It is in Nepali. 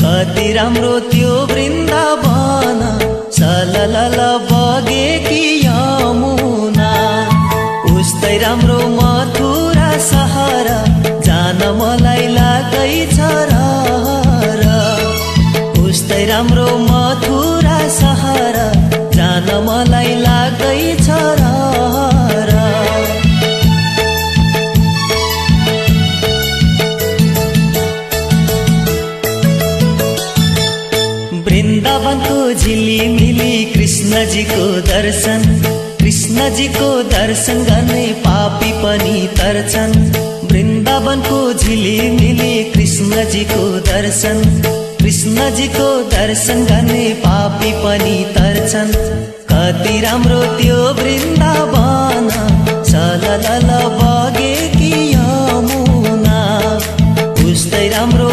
कति राम्रो त्यो वृन्दावन सललल बगेकी यमुना। उस्तै राम्रो मथुरा सहर जान मलाई लागैछ रहर। उस्तै राम्रो मथुरा सहर जान मलाई लाग्दैछ रहर। वृन्दावनको झिलिमिली कृष्णजीको दर्शन, कृष्णजीको दर्शन गर्ने पापी पनि तर्छन्। वृन्दावनको झिलिमिली कृष्णजीको दर्शन, कृष्णजीको दर्शन गर्ने पापी पनि तर्छन्। कति राम्रो त्यो वृन्दावन सललल बगेकी यमुना। उस्तै राम्रो